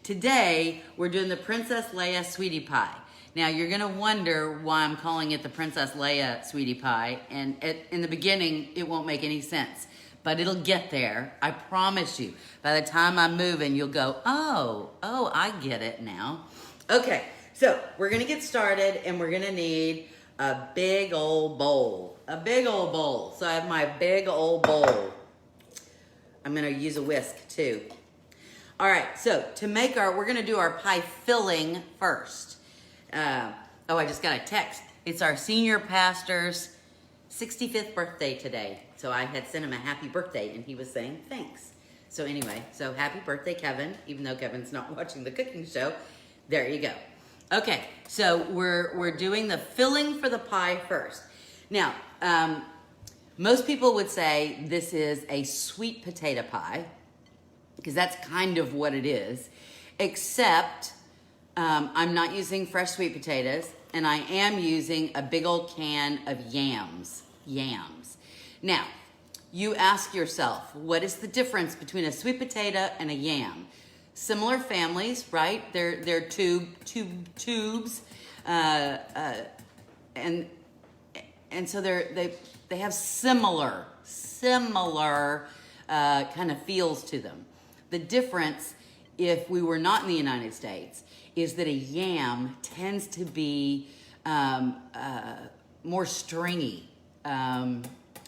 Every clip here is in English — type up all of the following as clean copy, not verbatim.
Today, we're doing the Princess Leia Sweetie Pie. Now, you're gonna wonder why I'm calling it the Princess Leia Sweetie Pie, and in the beginning, it won't make any sense, but it'll get there, I promise you. By the time I'm moving, you'll go, oh, I get it now. Okay, so we're gonna get started, and we're gonna need a big old bowl. A big old bowl. So I have my big old bowl. I'm gonna use a whisk too. All right, so to make we're gonna do our pie filling first. I just got a text. It's our senior pastor's 65th birthday today. So I had sent him a happy birthday and he was saying thanks. So anyway, so happy birthday, Kevin, even though Kevin's not watching the cooking show. There you go. Okay, so we're doing the filling for the pie first. Now, most people would say this is a sweet potato pie, because that's kind of what it is, except I'm not using fresh sweet potatoes, and I am using a big old can of yams. Now, you ask yourself, what is the difference between a sweet potato and a yam? Similar families, right? They're tubes, and so they have similar kind of feels to them. The difference, if we were not in the United States, is that a yam tends to be more stringy, a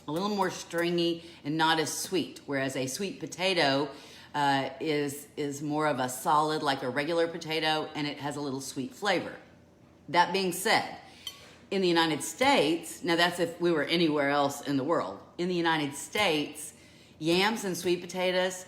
little more stringy and not as sweet, whereas a sweet potato is more of a solid, like a regular potato, and it has a little sweet flavor. That being said, in the United States, now that's if we were anywhere else in the world, in the United States, yams and sweet potatoes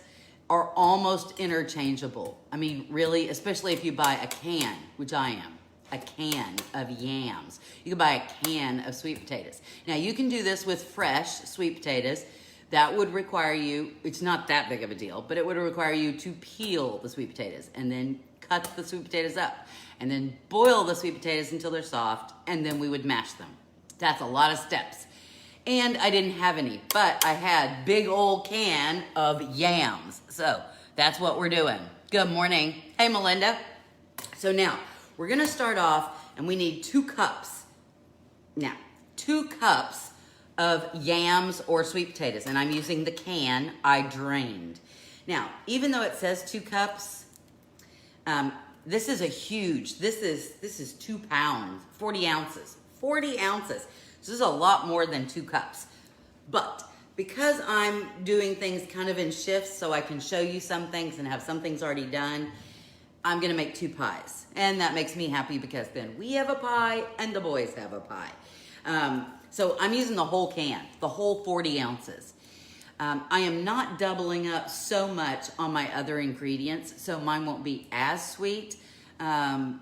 are almost interchangeable. I mean, really, especially if you buy a can, which I am, a can of yams. You can buy a can of sweet potatoes. Now, you can do this with fresh sweet potatoes. That would require you, it's not that big of a deal, but it would require you to peel the sweet potatoes and then cut the sweet potatoes up and then boil the sweet potatoes until they're soft, and then we would mash them. That's a lot of steps. And I didn't have any, but I had big old can of yams. So that's what we're doing. Good morning. Hey, Melinda. So now we're gonna start off, and we need 2 cups. Now, 2 cups of yams or sweet potatoes, and I'm using the can I drained. Now, even though it says 2 cups, this is this is 2 pounds, 40 ounces, 40 ounces. So this is a lot more than 2 cups. But because I'm doing things kind of in shifts so I can show you some things and have some things already done, I'm gonna make 2 pies. And that makes me happy because then we have a pie and the boys have a pie. So I'm using the whole can, the whole 40 ounces. I am not doubling up so much on my other ingredients, so mine won't be as sweet. I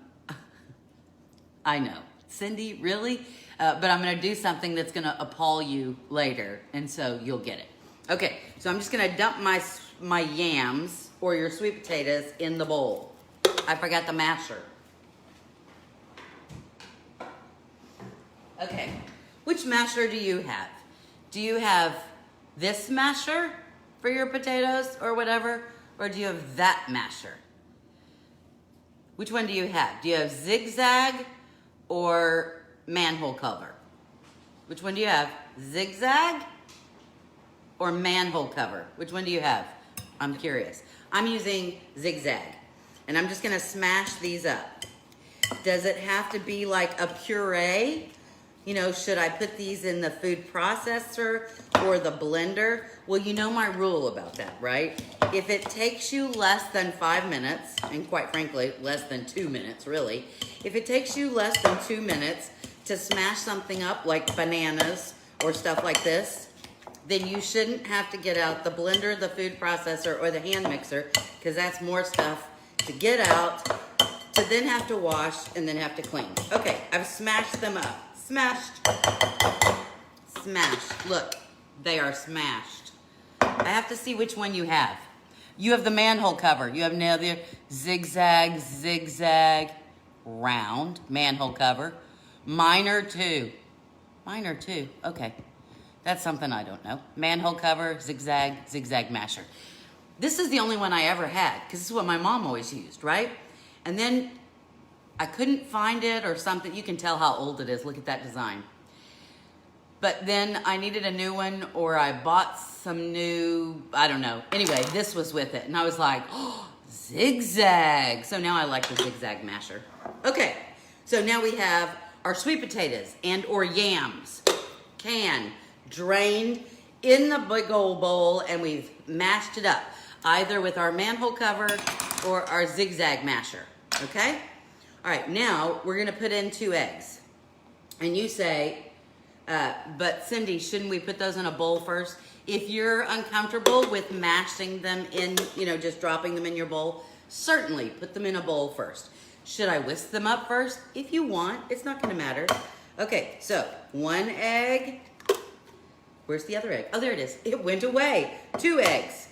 know, Cindy, really? But I'm gonna do something that's gonna appall you later, and so you'll get it. Okay, so I'm just gonna dump my yams, or your sweet potatoes, in the bowl. I forgot the masher. Okay, which masher do you have? Do you have this masher for your potatoes or whatever, or do you have that masher? Which one do you have? Do you have zigzag or manhole cover? Which one do you have? Zigzag or manhole cover? Which one do you have? I'm curious. I'm using zigzag, and I'm just gonna smash these up. Does it have to be like a puree? You know, should I put these in the food processor or the blender? Well, you know my rule about that, right? If it takes you less than 5 minutes, and quite frankly, less than 2 minutes, really, if it takes you less than 2 minutes to smash something up like bananas or stuff like this, then you shouldn't have to get out the blender, the food processor, or the hand mixer, because that's more stuff to get out, to then have to wash, and then have to clean. Okay, I've smashed them up. Smashed. Smashed. Look, they are smashed. I have to see which one you have. You have the manhole cover. You have another zigzag, round manhole cover. Mine are 2. Mine are 2. Okay. That's something I don't know. Manhole cover, zigzag masher. This is the only one I ever had because this is what my mom always used, right? And then I couldn't find it or something. You can tell how old it is. Look at that design. But then I needed a new one, or I bought some new, I don't know. Anyway, this was with it. And I was like, oh, zigzag. So now I like the zigzag masher. Okay, so now we have our sweet potatoes and or yams, canned, drained in the big old bowl, and we've mashed it up, either with our manhole cover or our zigzag masher, okay? All right, now we're gonna put in 2 eggs. And you say, but Cindy, shouldn't we put those in a bowl first? If you're uncomfortable with mashing them in, you know, just dropping them in your bowl, certainly put them in a bowl first. Should I whisk them up first? If you want, it's not gonna matter. Okay, so 1 egg. Where's the other egg? Oh, there it is. It went away. 2 eggs.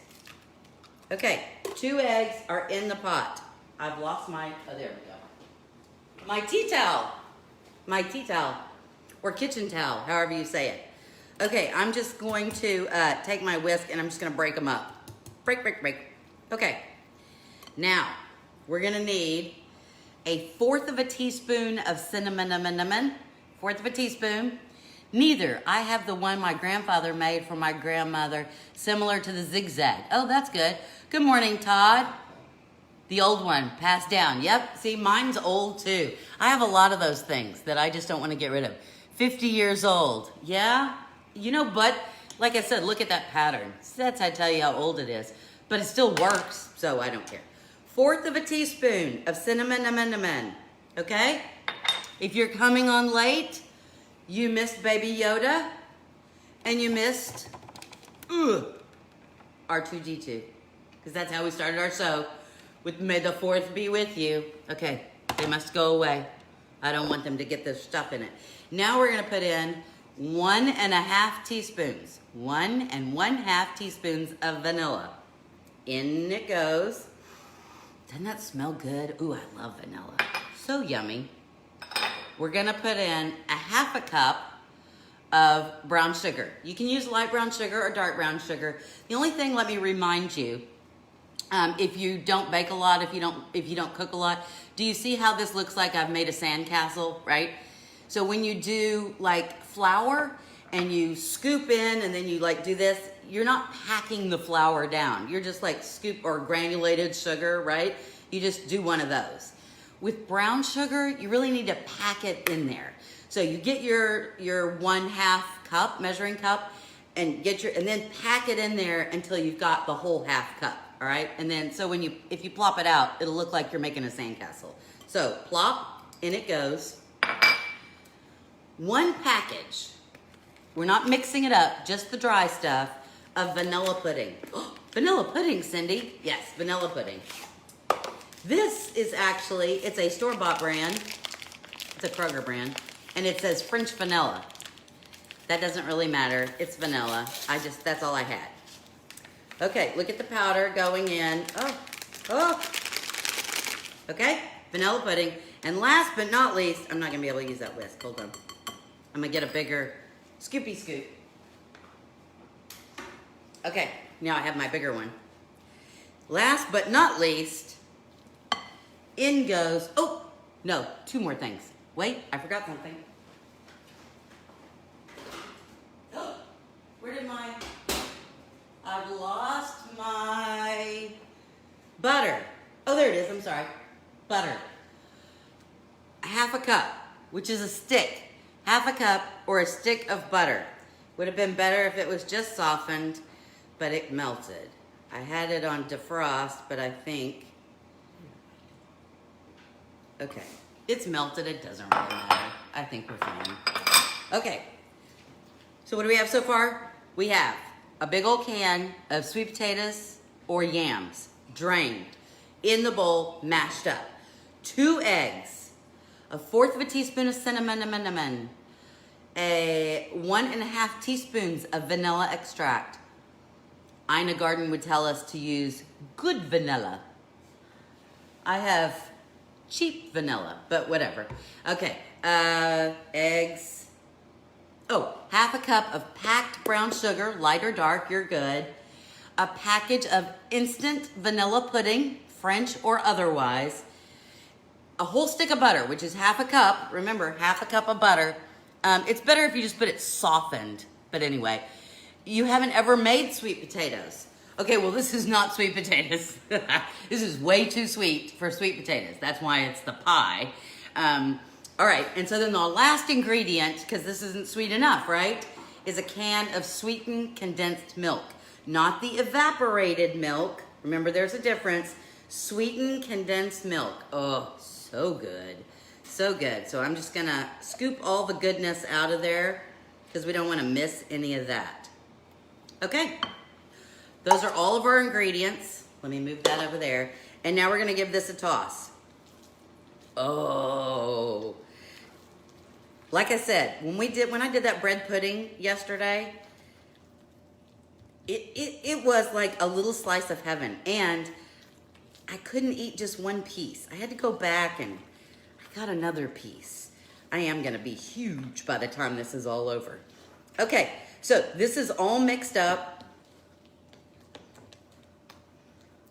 Okay, 2 eggs are in the pot. I've lost my, oh, there we go. My tea towel. My tea towel. Or kitchen towel, however you say it. Okay, I'm just going to take my whisk and I'm just gonna break them up. Break, break, break. Okay, now we're gonna need a 1/4 of a teaspoon of cinnamon, 1/4 of a teaspoon. Neither. I have the one my grandfather made for my grandmother, similar to the zigzag. Oh, that's good. Good morning, Todd. The old one, passed down. Yep, see, mine's old too. I have a lot of those things that I just don't want to get rid of. 50 years old. Yeah, you know, but like I said, look at that pattern. That's how I tell you how old it is. But it still works, so I don't care. 1/4 of a teaspoon of cinnamon, okay? If you're coming on late, you missed Baby Yoda, and you missed R2D2, because that's how we started our show, with May the 4th be with you. Okay, they must go away. I don't want them to get this stuff in it. Now we're gonna put in 1 1/2 teaspoons, 1 1/2 teaspoons of vanilla. In it goes. Doesn't that smell good? Ooh, I love vanilla. So yummy. We're gonna put in 1/2 cup of brown sugar. You can use light brown sugar or dark brown sugar. The only thing, let me remind you, if you don't bake a lot, if you don't cook a lot, do you see how this looks like I've made a sandcastle, right? So when you do like flour and you scoop in and then you like do this, you're not packing the flour down. You're just like scoop or granulated sugar, right? You just do one of those. With brown sugar, you really need to pack it in there. So you get your 1/2 cup, measuring cup, and then pack it in there until you've got the whole 1/2 cup, all right? And then, so if you plop it out, it'll look like you're making a sandcastle. So plop, in it goes. 1 package, we're not mixing it up, just the dry stuff, of vanilla pudding. Vanilla pudding, Cindy. Yes, vanilla pudding. This is actually, it's a store-bought brand. It's a Kroger brand. And it says French vanilla. That doesn't really matter. It's vanilla. That's all I had. Okay, look at the powder going in. Oh. Okay, vanilla pudding. And last but not least, I'm not gonna be able to use that whisk. Hold on. I'm gonna get a bigger scoopy scoop. Okay, now I have my bigger one. Last but not least, in goes, oh, no, 2 more things. Wait, I forgot something. Where did I've lost my butter. Oh, there it is, I'm sorry. Butter. 1/2 cup, which is a stick. 1/2 cup or a stick of butter. Would have been better if it was just softened, but it melted. I had it on defrost, but I think, okay, it's melted, it doesn't really matter. I think we're fine. Okay, so what do we have so far? We have a big old can of sweet potatoes or yams, drained, in the bowl, mashed up. 2 eggs, a 1/4 of a teaspoon of cinnamon, a 1 1/2 teaspoons of vanilla extract. Ina Garden would tell us to use good vanilla. I have cheap vanilla, but whatever. Okay, eggs. Oh, 1/2 cup of packed brown sugar, light or dark, you're good. a package of instant vanilla pudding, French or otherwise, a whole stick of butter, which is half a cup. Remember, half a cup of butter. It's better if you just put it softened. But anyway, you haven't ever made sweet potatoes. Okay, well, this is not sweet potatoes. This is way too sweet for sweet potatoes. That's why it's the pie. All right, and so then the last ingredient, because this isn't sweet enough, right, is a can of sweetened condensed milk. Not the evaporated milk. Remember, there's a difference. Sweetened condensed milk. Oh, so good. So good. So I'm just gonna scoop all the goodness out of there because we don't want to miss any of that. Okay. Those are all of our ingredients. Let me move that over there. And now we're gonna give this a toss. Oh. Like I said, when I did that bread pudding yesterday, it was like a little slice of heaven. And I couldn't eat just one piece. I had to go back and I got another piece. I am gonna be huge by the time this is all over. Okay, so this is all mixed up.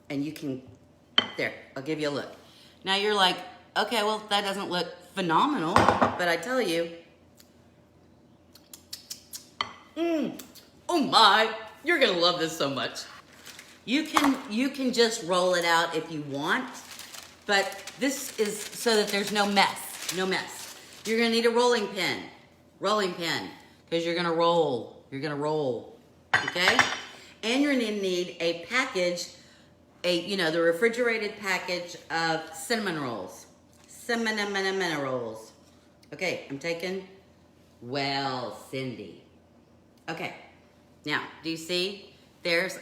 And you can, there, I'll give you a look. Now you're like, okay, well, that doesn't look phenomenal, but I tell you, oh my, you're gonna love this so much. You can just roll it out if you want, but this is so that there's no mess, no mess. You're gonna need a rolling pin, because you're gonna roll, okay? And you're gonna need a package, the refrigerated package of cinnamon rolls. Cinnamon rolls. Okay, I'm taking, well, Cindy. Okay, now, do you see?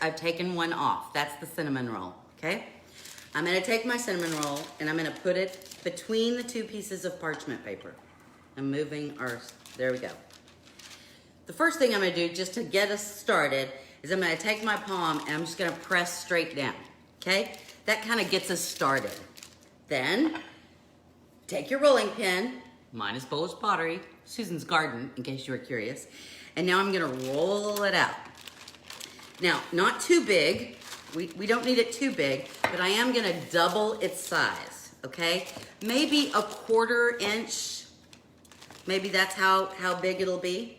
I've taken one off. That's the cinnamon roll, okay? I'm gonna take my cinnamon roll and I'm gonna put it between the two pieces of parchment paper. I'm moving there we go. The first thing I'm gonna do, just to get us started, is I'm gonna take my palm and I'm just gonna press straight down, okay? That kind of gets us started. Then, take your rolling pin, mine is Polish pottery, Susan's garden, in case you were curious, and now I'm gonna roll it out. Now, not too big, we don't need it too big, but I am gonna double its size, okay? Maybe a 1/4 inch, maybe that's how big it'll be.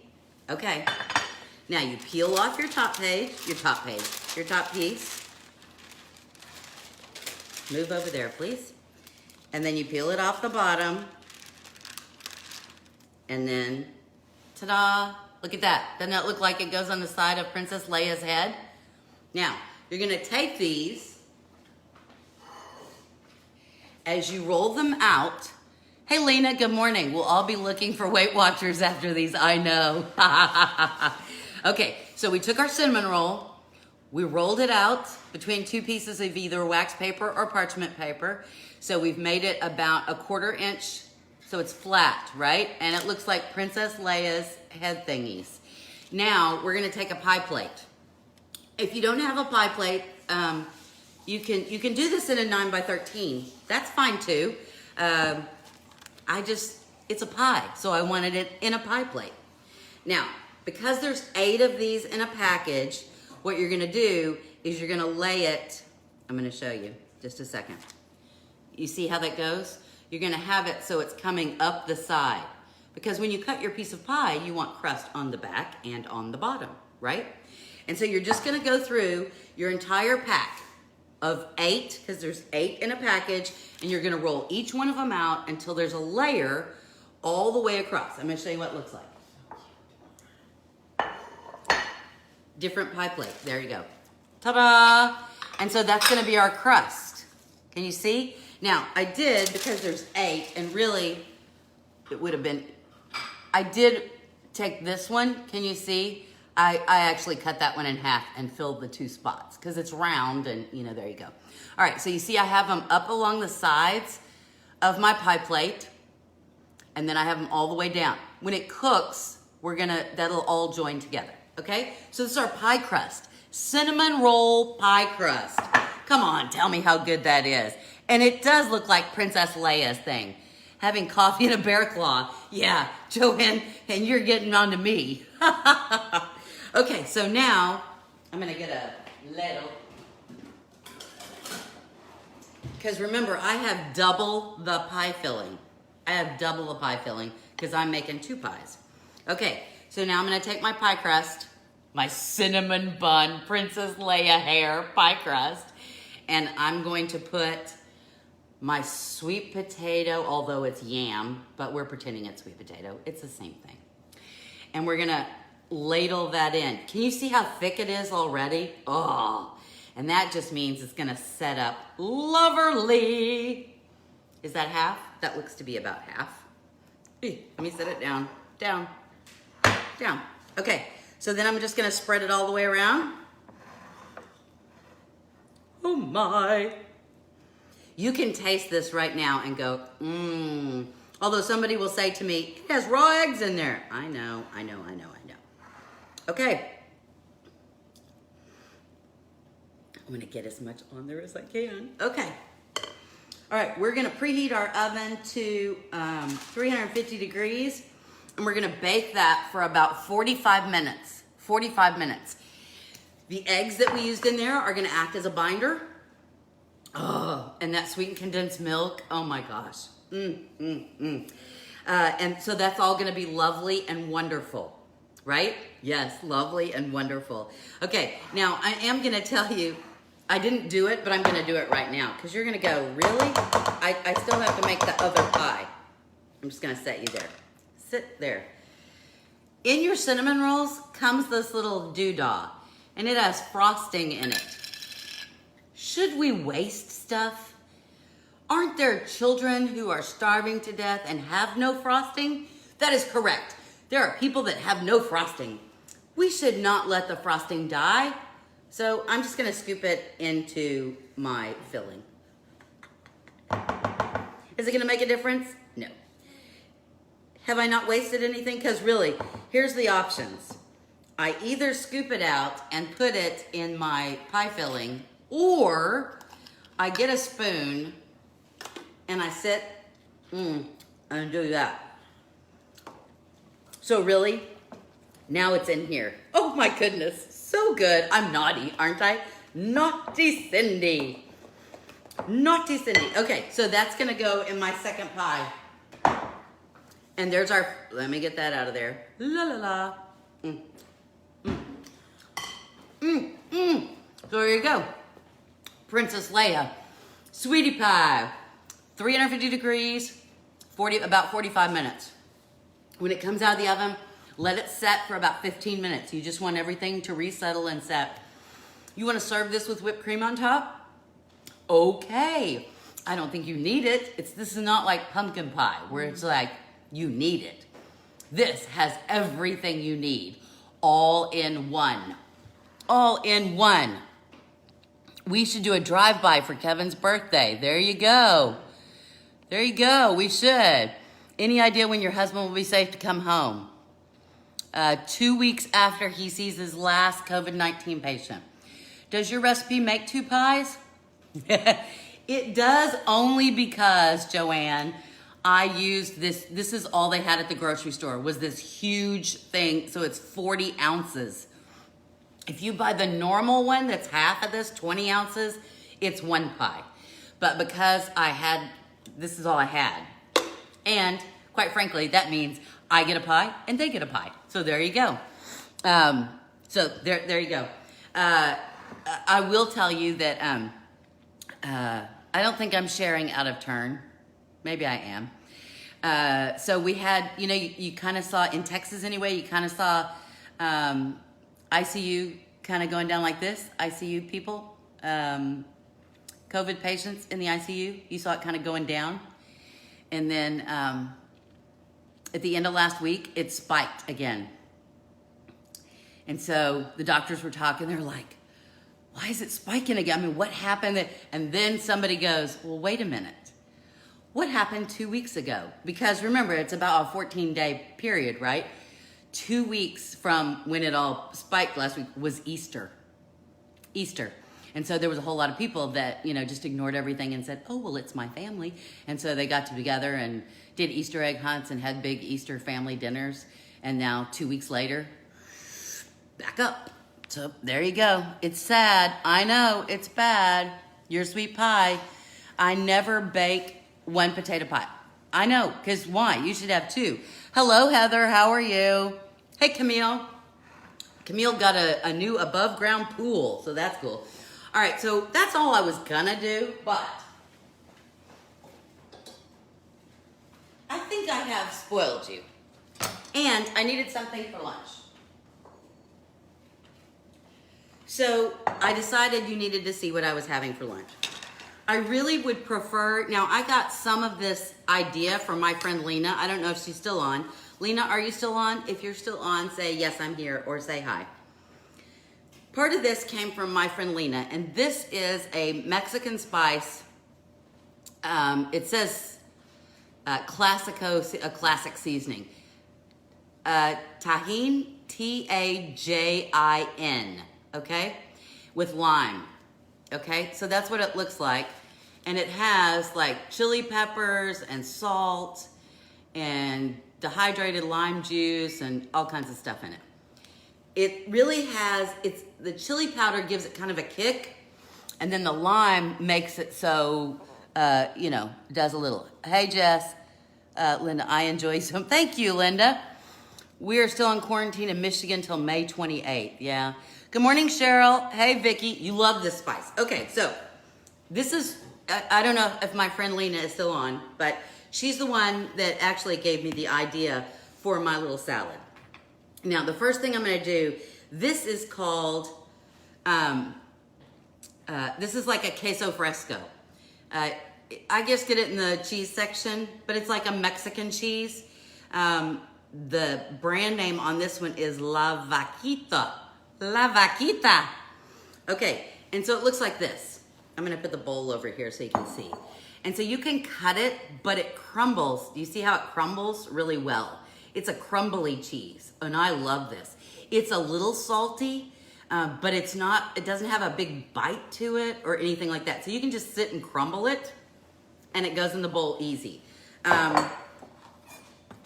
Okay, now you peel off your top piece. Move over there, please. And then you peel it off the bottom. And then, ta-da, look at that. Doesn't that look like it goes on the side of Princess Leia's head? Now, you're gonna take these, as you roll them out. Hey, Lena, good morning. We'll all be looking for Weight Watchers after these, I know. Okay, so we took our cinnamon roll, we rolled it out between two pieces of either wax paper or parchment paper. So we've made it about a 1/4 inch, so it's flat, right? And it looks like Princess Leia's head thingies. Now, we're gonna take a pie plate. If you don't have a pie plate, you can do this in a 9x13. That's fine too. It's a pie, so I wanted it in a pie plate. Now, because there's 8 of these in a package, what you're gonna do is you're gonna lay it, I'm gonna show you, just a second. You see how that goes? You're gonna have it so it's coming up the side. Because when you cut your piece of pie, you want crust on the back and on the bottom, right? And so you're just gonna go through your entire pack of 8, because there's 8 in a package, and you're gonna roll each one of them out until there's a layer all the way across. I'm gonna show you what it looks like. Different pie plate, there you go. Ta-da! And so that's gonna be our crust. Can you see? Now, I did, because there's 8, and really, it would have been, I did take this one, can you see? I actually cut that one in half and filled the 2 spots, because it's round, and there you go. All right, so you see I have them up along the sides of my pie plate, and then I have them all the way down. When it cooks, that'll all join together, okay? So this is our pie crust. Cinnamon roll pie crust. Come on, tell me how good that is. And it does look like Princess Leia's thing. Having coffee in a bear claw. Yeah, Joanne, and you're getting on to me. Okay, so now I'm gonna get ladle. Because remember, I have double the pie filling. I have double the pie filling because I'm making 2 pies. Okay, so now I'm gonna take my pie crust, my cinnamon bun, Princess Leia hair pie crust, and I'm going to put my sweet potato, although it's yam, but we're pretending it's sweet potato. It's the same thing. And we're gonna ladle that in. Can you see how thick it is already? Oh, and that just means it's gonna set up lovely. Is that half? That looks to be about half. Let me set it down, down, down. Okay, so then I'm just gonna spread it all the way around. Oh my. You can taste this right now and go, mmm. Although somebody will say to me, it has raw eggs in there. I know. Okay. I'm gonna get as much on there as I can. Okay. All right, we're gonna preheat our oven to 350 degrees, and we're gonna bake that for about 45 minutes. 45 minutes. The eggs that we used in there are gonna act as a binder. Oh, and that sweetened condensed milk, oh my gosh. And so that's all gonna be lovely and wonderful, right? Yes, lovely and wonderful. Okay, now I am gonna tell you, I didn't do it, but I'm gonna do it right now, because you're gonna go, really? I still have to make the other pie. I'm just gonna set you there. Sit there. In your cinnamon rolls comes this little doodah, and it has frosting in it. Should we waste stuff? Aren't there children who are starving to death and have no frosting? That is correct. There are people that have no frosting. We should not let the frosting die. So I'm just gonna scoop it into my filling. Is it gonna make a difference? No. Have I not wasted anything? Because really, here's the options. I either scoop it out and put it in my pie filling, or I get a spoon and I sit and do that. So really, now it's in here. Oh my goodness, so good. I'm naughty, aren't I? Naughty Cindy. Naughty Cindy. Okay, so that's gonna go in my second pie. And there's our, let me get that out of there. La la la. So there you go. Princess Leia, sweetie pie, 350 degrees, about 45 minutes. When it comes out of the oven, let it set for about 15 minutes. You just want everything to resettle and set. You want to serve this with whipped cream on top? Okay. I don't think you need it. This is not like pumpkin pie where it's like you need it. This has everything you need, all in one. All in one. We should do a drive-by for Kevin's birthday. There you go. There you go. We should. Any idea when your husband will be safe to come home? 2 weeks after he sees his last COVID-19 patient. Does your recipe make 2 pies? It does, only because, Joanne, I used this. This is all they had at the grocery store, was this huge thing. So it's 40 ounces. If you buy the normal one that's half of this, 20 ounces, it's 1 pie. But because this is all I had. And quite frankly, that means I get a pie and they get a pie. So there you go. So there you go. I will tell you that I don't think I'm sharing out of turn. Maybe I am. So we had, you kind of saw, in Texas anyway, you kind of saw ICU kind of going down like this. ICU people, COVID patients in the ICU. You saw it kind of going down. And then at the end of last week, it spiked again. And so the doctors were talking. They're like, why is it spiking again? I mean, what happened? And then somebody goes, well, wait a minute. What happened 2 weeks ago? Because remember, it's about a 14-day period, right? 2 weeks from when it all spiked last week was Easter. Easter. And so there was a whole lot of people that, just ignored everything and said, oh, well, it's my family. And so they got together and did Easter egg hunts and had big Easter family dinners. And now 2 weeks later, back up. So there you go. It's sad. I know, it's bad. Your sweet pie. I never bake one potato pie. I know, because why? You should have two. Hello, Heather. How are you? Hey, Camille. Camille got a new above ground pool, so that's cool. All right, so that's all I was gonna do, but I think I have spoiled you. And I needed something for lunch. So I decided you needed to see what I was having for lunch. I really would prefer, now I got some of this idea from my friend Lena. I don't know if she's still on. Lena, are you still on? If you're still on, say yes, I'm here, or say hi. Part of this came from my friend Lena, and this is a Mexican spice. It says Classico, a classic seasoning. Tajin, Tajin, okay? With lime, okay? So that's what it looks like. And it has like chili peppers and salt and dehydrated lime juice and all kinds of stuff in it. It really has, the chili powder gives it kind of a kick, and then the lime makes it so, does a little. Hey, Jess. Linda, I enjoy some. Thank you, Linda. We are still in quarantine in Michigan till May 28th. Yeah. Good morning, Cheryl. Hey, Vicky. You love this spice. Okay, so this is, I don't know if my friend Lena is still on, but she's the one that actually gave me the idea for my little salad. Now, the first thing I'm going to do, this is called, this is like a queso fresco. I just get it in the cheese section, but it's like a Mexican cheese. The brand name on this one is La Vaquita. La Vaquita. Okay, and so it looks like this. I'm going to put the bowl over here so you can see. And so you can cut it, but it crumbles. Do you see how it crumbles really well? It's a crumbly cheese, and I love this. It's a little salty, but it doesn't have a big bite to it or anything like that. So you can just sit and crumble it, and it goes in the bowl easy. I'm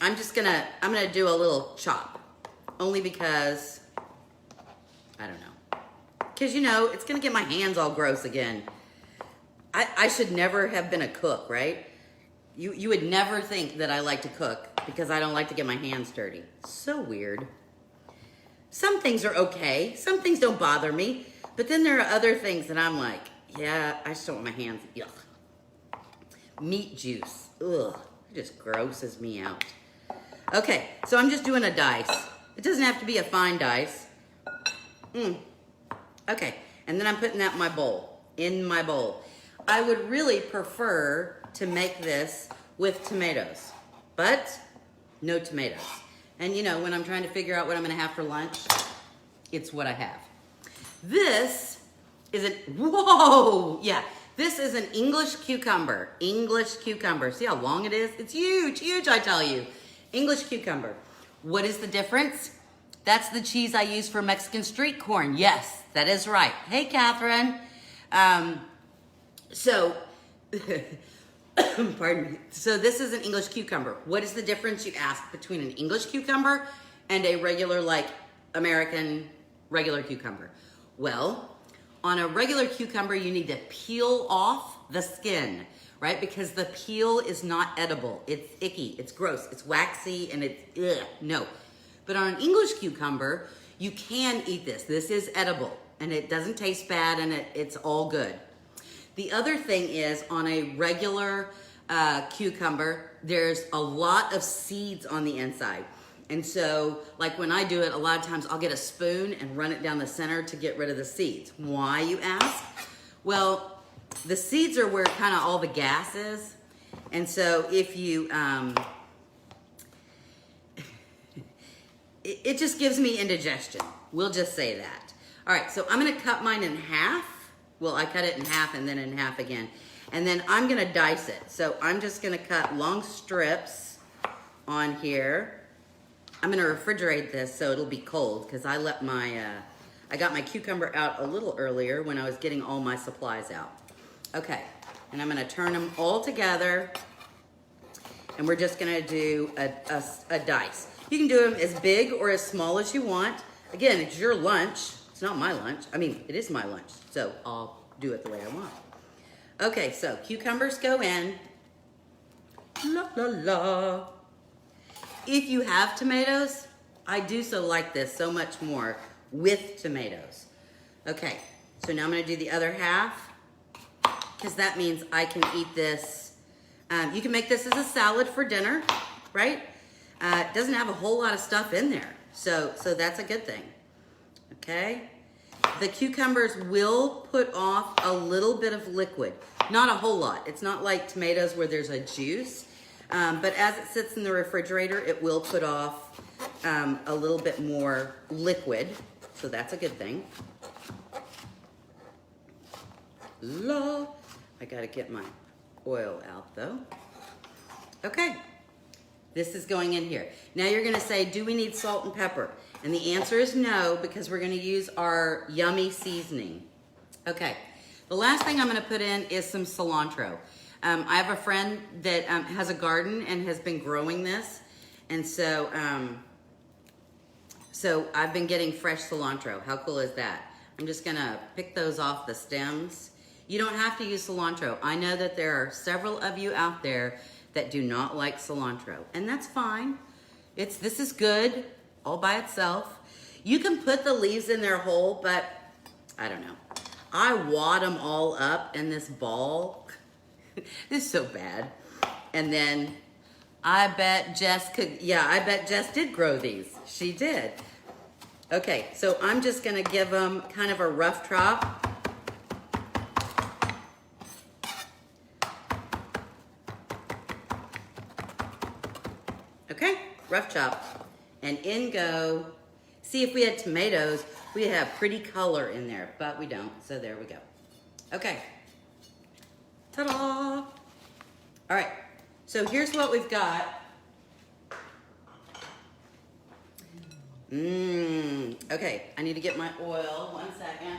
gonna do a little chop, only because, I don't know. Because, it's gonna get my hands all gross again. I should never have been a cook, right? You would never think that I like to cook because I don't like to get my hands dirty. So weird. Some things are okay. Some things don't bother me. But then there are other things that I'm like, yeah, I just don't want my hands. Ugh. Meat juice. Ugh. It just grosses me out. Okay, so I'm just doing a dice. It doesn't have to be a fine dice. Okay, and then I'm putting that in my bowl. I would really prefer to make this with tomatoes, but no tomatoes. And when I'm trying to figure out what I'm gonna have for lunch, it's what I have. This is whoa, yeah. This is an English cucumber. English cucumber. See how long it is? It's huge, huge, I tell you. English cucumber. What is the difference? That's the cheese I use for Mexican street corn. Yes, that is right. Hey, Catherine. Pardon me. So this is an English cucumber. What is the difference, you ask, between an English cucumber and a regular, American regular cucumber? Well, on a regular cucumber, you need to peel off the skin, right? Because the peel is not edible. It's icky, it's gross, it's waxy, and it's, no. But on an English cucumber, you can eat this. This is edible, and it doesn't taste bad, and it's all good. The other thing is, on a regular cucumber, there's a lot of seeds on the inside. And so, when I do it, a lot of times I'll get a spoon and run it down the center to get rid of the seeds. Why, you ask? Well, the seeds are where kind of all the gas is. And so if you, it just gives me indigestion. We'll just say that. All right, so I'm gonna cut mine in half. Well, I cut it in half and then in half again. And then I'm gonna dice it. So I'm just gonna cut long strips on here. I'm gonna refrigerate this so it'll be cold because I got my cucumber out a little earlier when I was getting all my supplies out. Okay, and I'm gonna turn them all together, and we're just gonna do a dice. You can do them as big or as small as you want. Again, it's your lunch, It's not my lunch. I mean, it is my lunch, so I'll do it the way I want. Okay, so cucumbers go in. La, la, la. If you have tomatoes, I do so like this so much more with tomatoes. Okay, so now I'm gonna do the other half because that means I can eat this. You can make this as a salad for dinner, right? It doesn't have a whole lot of stuff in there, so that's a good thing. Okay, the cucumbers will put off a little bit of liquid, not a whole lot. It's not like tomatoes where there's a juice, but as it sits in the refrigerator, it will put off a little bit more liquid, so that's a good thing. I gotta get my oil out though. Okay, this is going in here. Now you're gonna say, do we need salt and pepper? And the answer is no, because we're gonna use our yummy seasoning. Okay, the last thing I'm gonna put in is some cilantro. I have a friend that has a garden and has been growing this. And so, so I've been getting fresh cilantro. How cool is that? I'm just gonna pick those off the stems. You don't have to use cilantro. I know that there are several of you out there that do not like cilantro, and that's fine. This is good all by itself. You can put the leaves in there whole, but I don't know. I wad them all up in this ball. This is so bad. And then I bet Jess I bet Jess did grow these. She did. Okay, so I'm just gonna give them kind of a rough chop. Okay, rough chop. And in go, see if we had tomatoes, we'd have pretty color in there, but we don't, so there we go. Okay, ta-da! All right, so here's what we've got. Okay, I need to get my oil, 1 second.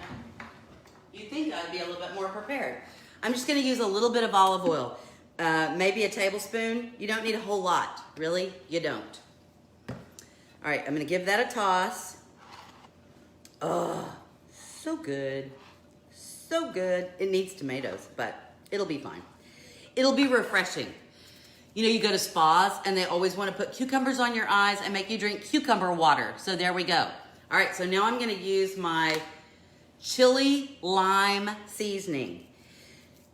You'd think I'd be a little bit more prepared. I'm just gonna use a little bit of olive oil. Maybe a tablespoon. You don't need a whole lot, really, you don't. All right, I'm gonna give that a toss. Oh, so good, so good. It needs tomatoes, but it'll be fine. It'll be refreshing. You know, you go to spas and they always wanna put cucumbers on your eyes and make you drink cucumber water. So there we go. All right, so now I'm gonna use my chili lime seasoning.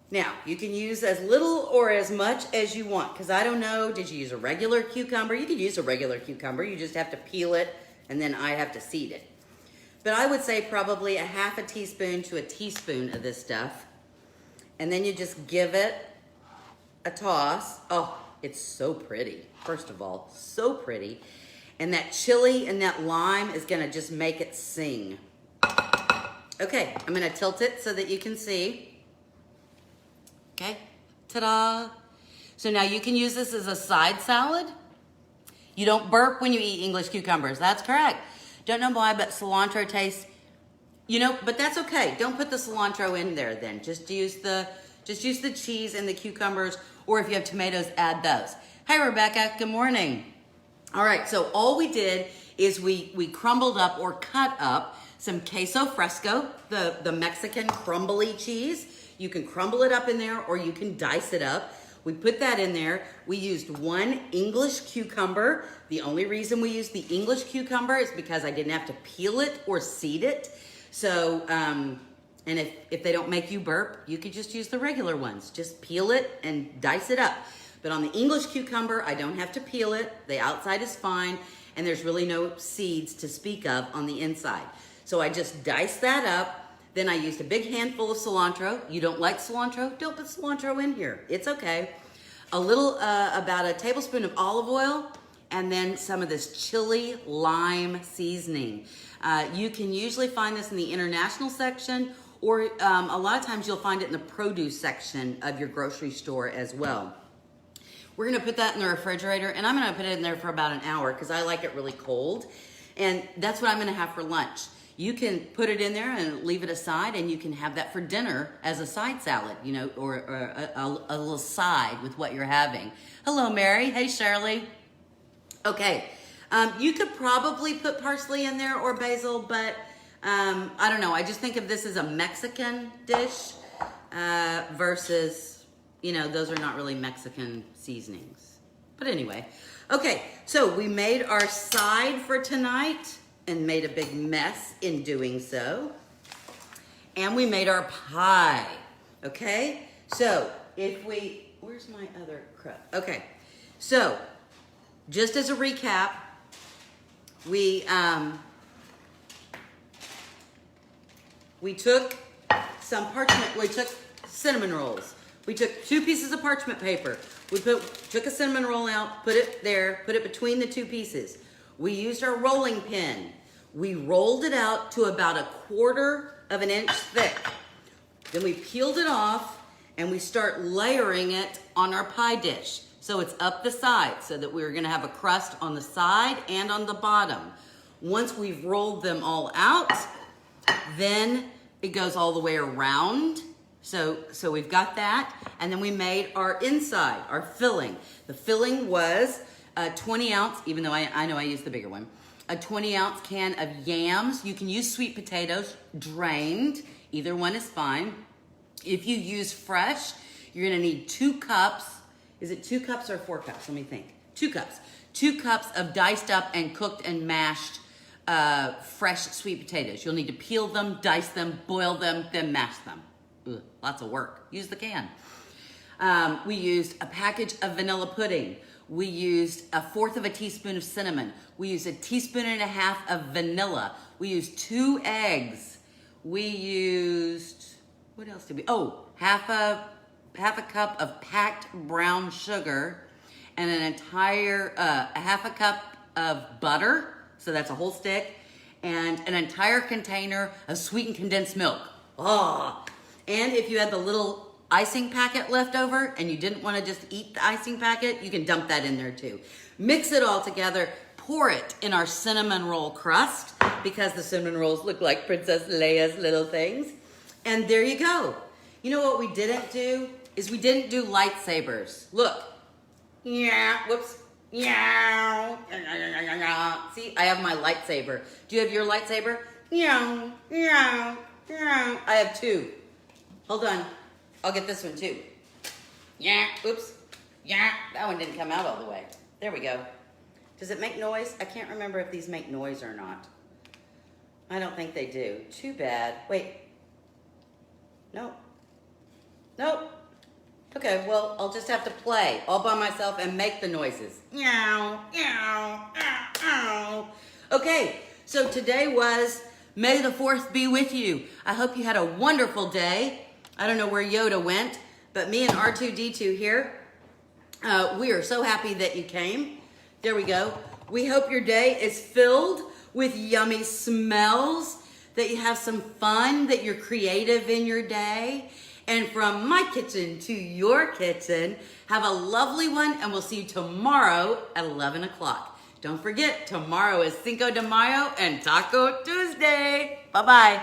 Now, you can use as little or as much as you want, because I don't know, did you use a regular cucumber? You could use a regular cucumber, you just have to peel it, and then I have to seed it. But I would say probably a half a teaspoon to a teaspoon of this stuff. And then you just give it a toss. Oh, it's so pretty, first of all, so pretty. And that chili and that lime is gonna just make it sing. Okay, I'm gonna tilt it so that you can see. Okay, ta-da. So now you can use this as a side salad. You don't burp when you eat English cucumbers, that's correct. Don't know why, but cilantro tastes, you know, but that's okay. Don't put the cilantro in there then. Just use the cheese and the cucumbers, or if you have tomatoes, add those. Hey, Rebecca, good morning. All right, so all we did is we crumbled up or cut up some queso fresco, the Mexican crumbly cheese. You can crumble it up in there or you can dice it up. We put that in there. We used 1 English cucumber. The only reason we used the English cucumber is because I didn't have to peel it or seed it. So, and if they don't make you burp, you could just use the regular ones. Just peel it and dice it up. But on the English cucumber, I don't have to peel it. The outside is fine, and there's really no seeds to speak of on the inside. So I just diced that up. Then I used a big handful of cilantro. You don't like cilantro? Don't put cilantro in here. It's okay. A little, about a tablespoon of olive oil, and then some of this chili lime seasoning. You can usually find this in the international section, or a lot of times you'll find it in the produce section of your grocery store as well. We're gonna put that in the refrigerator, and I'm gonna put it in there for about an hour because I like it really cold. And that's what I'm gonna have for lunch. You can put it in there and leave it aside, and you can have that for dinner as a side salad, you know, or a little side with what you're having. Hello, Mary. Hey, Shirley. Okay, you could probably put parsley in there or basil, but I don't know. I just think of this as a Mexican dish versus, you know, those are not really Mexican seasonings. But anyway, okay, so we made our side for tonight and made a big mess in doing so. And we made our pie, okay? So if we, where's my other crust? Okay, so just as a recap, we took some parchment, we took cinnamon rolls. We took 2 pieces of parchment paper. We took a cinnamon roll out, put it there, put it between the 2 pieces. We used our rolling pin. We rolled it out to about 1/4 of an inch thick. Then we peeled it off and we start layering it on our pie dish. So it's up the side so that we're gonna have a crust on the side and on the bottom. Once we've rolled them all out, then it goes all the way around. So we've got that. And then we made our inside, our filling. The filling was a 20 ounce, even though I know I used the bigger one, a 20 ounce can of yams. You can use sweet potatoes, drained. Either one is fine. If you use fresh, you're gonna need 2 cups. Is it 2 cups or 4 cups? Let me think. 2 cups. 2 cups of diced up and cooked and mashed fresh sweet potatoes. You'll need to peel them, dice them, boil them, then mash them. Ugh, lots of work. Use the can. We used a package of vanilla pudding. We used 1/4 of a teaspoon of cinnamon. We used 1.5 teaspoons of vanilla. We used 2 eggs. We used, what else did we? Oh, half a cup of packed brown sugar and an entire, a 1/2 cup of butter. So that's a whole stick, and an entire container of sweetened condensed milk. Oh, and if you had the little icing packet left over and you didn't want to just eat the icing packet, you can dump that in there too. Mix it all together, pour it in our cinnamon roll crust because the cinnamon rolls look like Princess Leia's little things. And there you go. You know what we didn't do? Is we didn't do lightsabers. Look. Yeah, whoops. Yeah. See, I have my lightsaber. Do you have your lightsaber? Yeah. I have 2. Hold on. I'll get this one too. Yeah. Oops. Yeah. That one didn't come out all the way. There we go. Does it make noise? I can't remember if these make noise or not. I don't think they do. Too bad. Wait. Nope. Nope. Okay, well, I'll just have to play all by myself and make the noises. Meow, meow, meow, meow. Okay, so today was May the 4th be with you. I hope you had a wonderful day. I don't know where Yoda went, but me and R2-D2 here, we are so happy that you came. There we go. We hope your day is filled with yummy smells, that you have some fun, that you're creative in your day. And from my kitchen to your kitchen, have a lovely one, and we'll see you tomorrow at 11 o'clock. Don't forget, tomorrow is Cinco de Mayo and Taco Tuesday. Bye-bye.